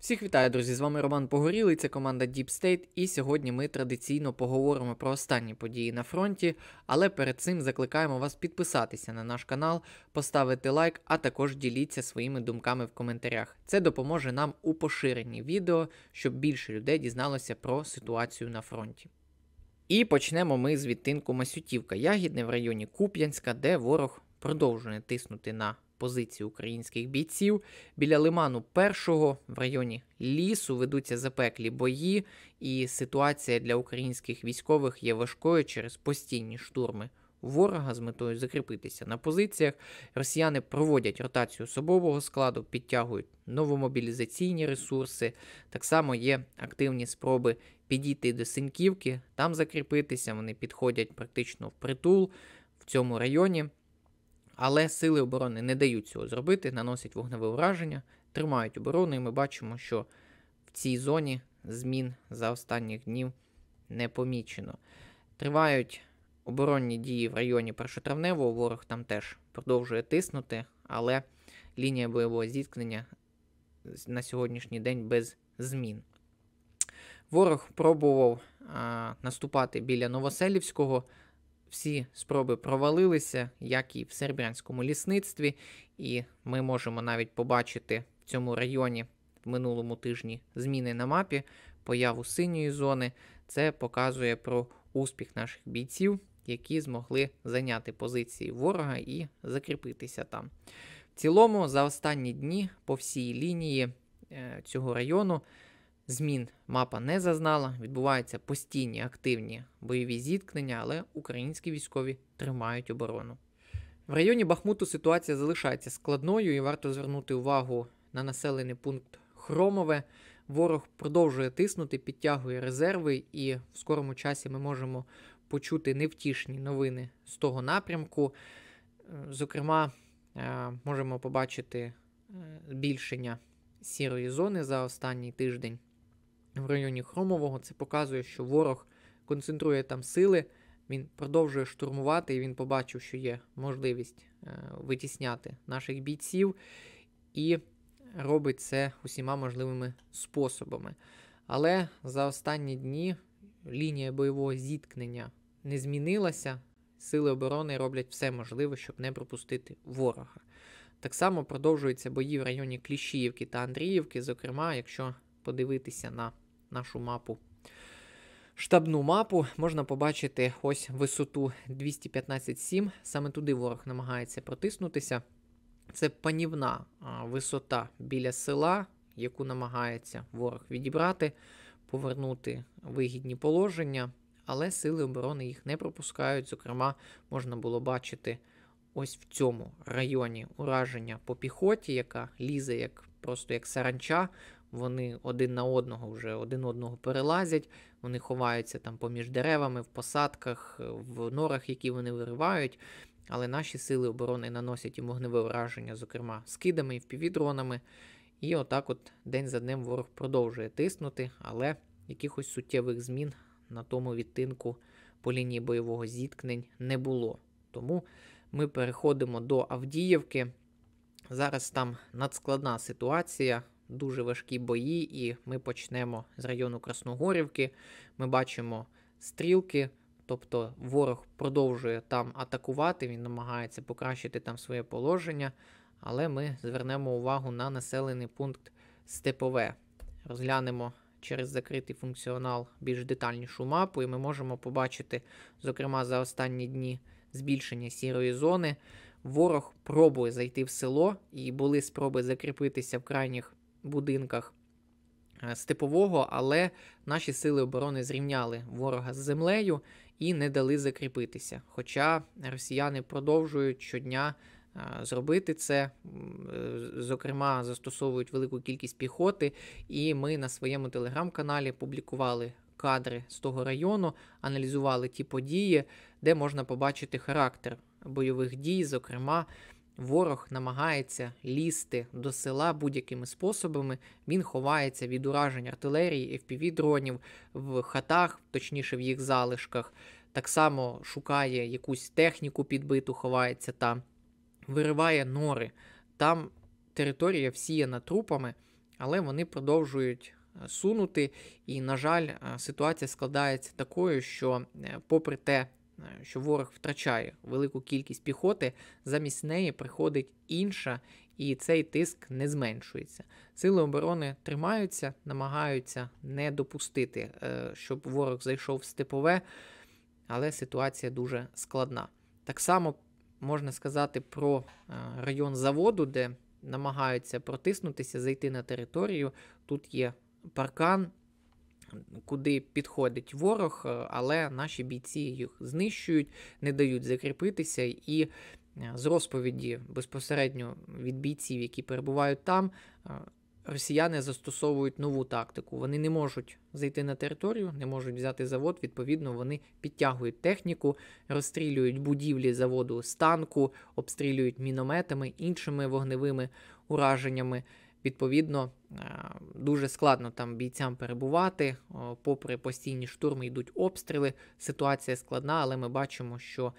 Всіх вітаю, друзі! З вами Роман Погорілий, це команда Deep State, і сьогодні ми традиційно поговоримо про останні події на фронті, але перед цим закликаємо вас підписатися на наш канал, поставити лайк, а також діліться своїми думками в коментарях. Це допоможе нам у поширенні відео, щоб більше людей дізналося про ситуацію на фронті. І почнемо ми з відтинку Масютівка-Ягідне в районі Куп'янська, де ворог продовжує тиснути на позиції українських бійців. Біля лиману першого в районі лісу ведуться запеклі бої, і ситуація для українських військових є важкою через постійні штурми ворога з метою закріпитися на позиціях. Росіяни проводять ротацію особового складу, підтягують новомобілізаційні ресурси. Так само є активні спроби підійти до Синьківки, там закріпитися. Вони підходять практично впритул в цьому районі. Але сили оборони не дають цього зробити, наносять вогневе ураження, тримають оборону, і ми бачимо, що в цій зоні змін за останніх днів не помічено. Тривають оборонні дії в районі Першотравневого, ворог там теж продовжує тиснути, але лінія бойового зіткнення на сьогоднішній день без змін. Ворог пробував наступати біля Новоселівського. Всі спроби провалилися, як і в Серебрянському лісництві, і ми можемо навіть побачити в цьому районі в минулому тижні зміни на мапі, появу синьої зони. Це показує про успіх наших бійців, які змогли зайняти позиції ворога і закріпитися там. В цілому, за останні дні по всій лінії цього району змін мапа не зазнала, відбуваються постійні активні бойові зіткнення, але українські військові тримають оборону. В районі Бахмуту ситуація залишається складною і варто звернути увагу на населений пункт Хромове. Ворог продовжує тиснути, підтягує резерви, і в скорому часі ми можемо почути невтішні новини з того напрямку. Зокрема, можемо побачити збільшення сірої зони за останній тиждень в районі Хромового. Це показує, що ворог концентрує там сили, він продовжує штурмувати, і він побачив, що є можливість витісняти наших бійців, і робить це усіма можливими способами. Але за останні дні лінія бойового зіткнення не змінилася, сили оборони роблять все можливе, щоб не пропустити ворога. Так само продовжуються бої в районі Кліщіївки та Андріївки, зокрема, якщо подивитися на нашу мапу, штабну мапу, можна побачити ось висоту 215,7, саме туди ворог намагається протиснутися. Це панівна висота біля села, яку намагається ворог відібрати, повернути вигідні положення, але сили оборони їх не пропускають. Зокрема, можна було бачити ось в цьому районі ураження по піхоті, яка лізе просто як саранча. Вони один на одного вже один одного перелазять, вони ховаються там поміж деревами, в посадках, в норах, які вони виривають. Але наші сили оборони наносять їм вогневе ураження, зокрема скидами і FPV-дронами. І отак от день за днем ворог продовжує тиснути, але якихось суттєвих змін на тому відтинку по лінії бойового зіткнень не було. Тому ми переходимо до Авдіївки. Зараз там надскладна ситуація, дуже важкі бої, і ми почнемо з району Красногорівки. Ми бачимо стрілки, тобто ворог продовжує там атакувати, він намагається покращити там своє положення, але ми звернемо увагу на населений пункт Степове. Розглянемо через закритий функціонал більш детальнішу мапу, і ми можемо побачити, зокрема, за останні дні збільшення сірої зони. Ворог пробує зайти в село, і були спроби закріпитися в крайніх будинках Степового, але наші сили оборони зрівняли ворога з землею і не дали закріпитися. Хоча росіяни продовжують щодня зробити це, зокрема, застосовують велику кількість піхоти, і ми на своєму телеграм-каналі публікували кадри з того району, аналізували ті події, де можна побачити характер бойових дій. Зокрема, ворог намагається лізти до села будь-якими способами, він ховається від уражень артилерії, FPV-дронів в хатах, точніше в їх залишках, так само шукає якусь техніку підбиту, ховається там, вириває нори. Там територія всіяна трупами, але вони продовжують сунути. І, на жаль, ситуація складається такою, що попри те, що ворог втрачає велику кількість піхоти, замість неї приходить інша, і цей тиск не зменшується. Сили оборони тримаються, намагаються не допустити, щоб ворог зайшов в Степове, але ситуація дуже складна. Так само можна сказати про район заводу, де намагаються протиснутися, зайти на територію. Тут є паркан, куди підходить ворог, але наші бійці їх знищують, не дають закріпитися, і з розповіді безпосередньо від бійців, які перебувають там, росіяни застосовують нову тактику. Вони не можуть зайти на територію, не можуть взяти завод, відповідно, вони підтягують техніку, розстрілюють будівлі заводу з танку, обстрілюють мінометами, іншими вогневими ураженнями. Відповідно, дуже складно там бійцям перебувати, попри постійні штурми йдуть обстріли, ситуація складна, але ми бачимо, що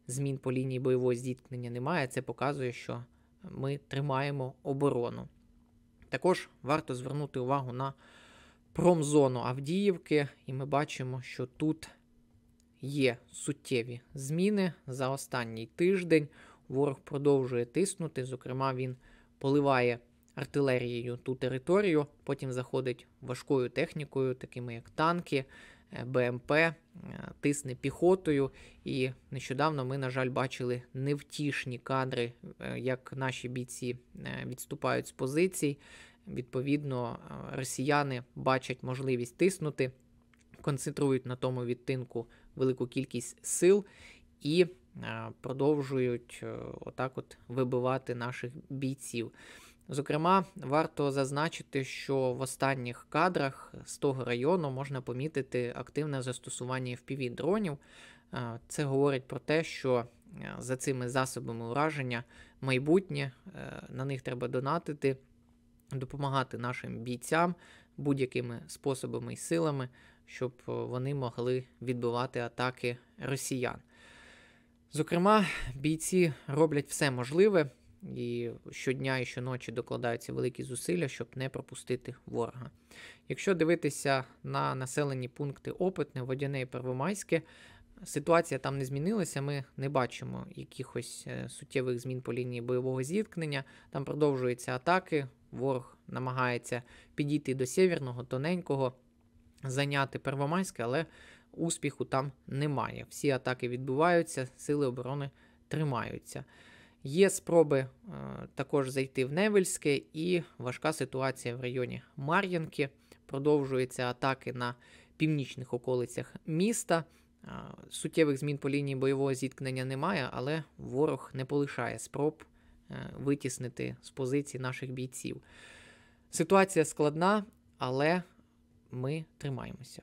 змін по лінії бойового зіткнення немає, це показує, що ми тримаємо оборону. Також варто звернути увагу на промзону Авдіївки, і ми бачимо, що тут є суттєві зміни. За останній тиждень ворог продовжує тиснути, зокрема він поливає артилерією ту територію, потім заходить важкою технікою, такими як танки, БМП, тисне піхотою. І нещодавно ми, на жаль, бачили невтішні кадри, як наші бійці відступають з позицій. Відповідно, росіяни бачать можливість тиснути, концентрують на тому відтинку велику кількість сил і продовжують отак от вибивати наших бійців. Зокрема, варто зазначити, що в останніх кадрах з того району можна помітити активне застосування FPV-дронів. Це говорить про те, що за цими засобами ураження майбутнє, на них треба донатити, допомагати нашим бійцям будь-якими способами і силами, щоб вони могли відбивати атаки росіян. Зокрема, бійці роблять все можливе, і щодня і щоночі докладаються великі зусилля, щоб не пропустити ворога. Якщо дивитися на населені пункти Опитне, Водяне і Первомайське, ситуація там не змінилася, ми не бачимо якихось суттєвих змін по лінії бойового зіткнення, там продовжуються атаки, ворог намагається підійти до Сєвєрного, Тоненького, зайняти Первомайське, але успіху там немає. Всі атаки відбуваються, сили оборони тримаються. Є спроби також зайти в Невельське, і важка ситуація в районі Мар'їнки. Продовжуються атаки на північних околицях міста. Суттєвих змін по лінії бойового зіткнення немає, але ворог не полишає спроб витіснити з позицій наших бійців. Ситуація складна, але ми тримаємося.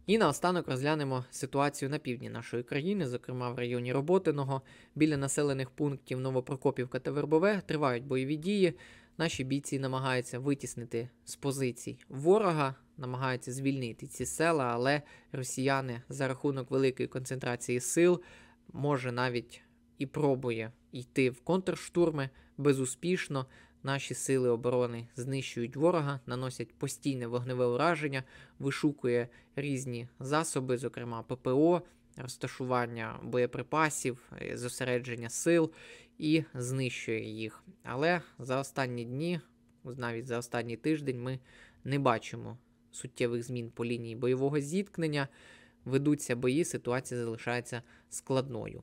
І наостанок розглянемо ситуацію на півдні нашої країни, зокрема в районі Роботиного. Біля населених пунктів Новопрокопівка та Вербове тривають бойові дії. Наші бійці намагаються витіснити з позицій ворога, намагаються звільнити ці села, але росіяни за рахунок великої концентрації сил може навіть і пробує йти в контрштурми безуспішно. Наші сили оборони знищують ворога, наносять постійне вогневе ураження, вишукує різні засоби, зокрема ППО, розташування боєприпасів, зосередження сил і знищує їх. Але за останні дні, навіть за останній тиждень, ми не бачимо суттєвих змін по лінії бойового зіткнення. Ведуться бої, ситуація залишається складною.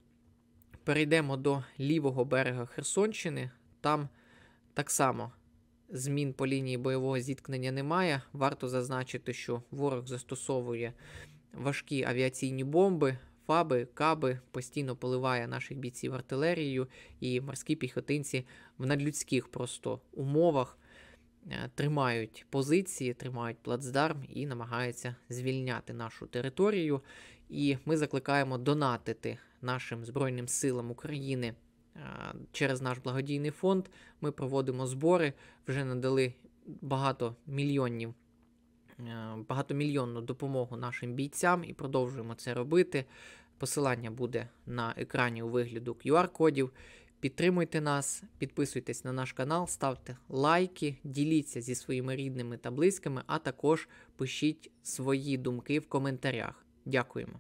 Перейдемо до лівого берега Херсонщини. Там так само змін по лінії бойового зіткнення немає. Варто зазначити, що ворог застосовує важкі авіаційні бомби, ФАБи, КАБи, постійно поливає наших бійців артилерією, і морські піхотинці в надлюдських просто умовах тримають позиції, тримають плацдарм і намагаються звільняти нашу територію. І ми закликаємо донатити нашим Збройним силам України через наш благодійний фонд. Ми проводимо збори, вже надали багатомільйонну допомогу нашим бійцям і продовжуємо це робити. Посилання буде на екрані у вигляді QR-кодів. Підтримуйте нас, підписуйтесь на наш канал, ставте лайки, діліться зі своїми рідними та близькими, а також пишіть свої думки в коментарях. Дякуємо.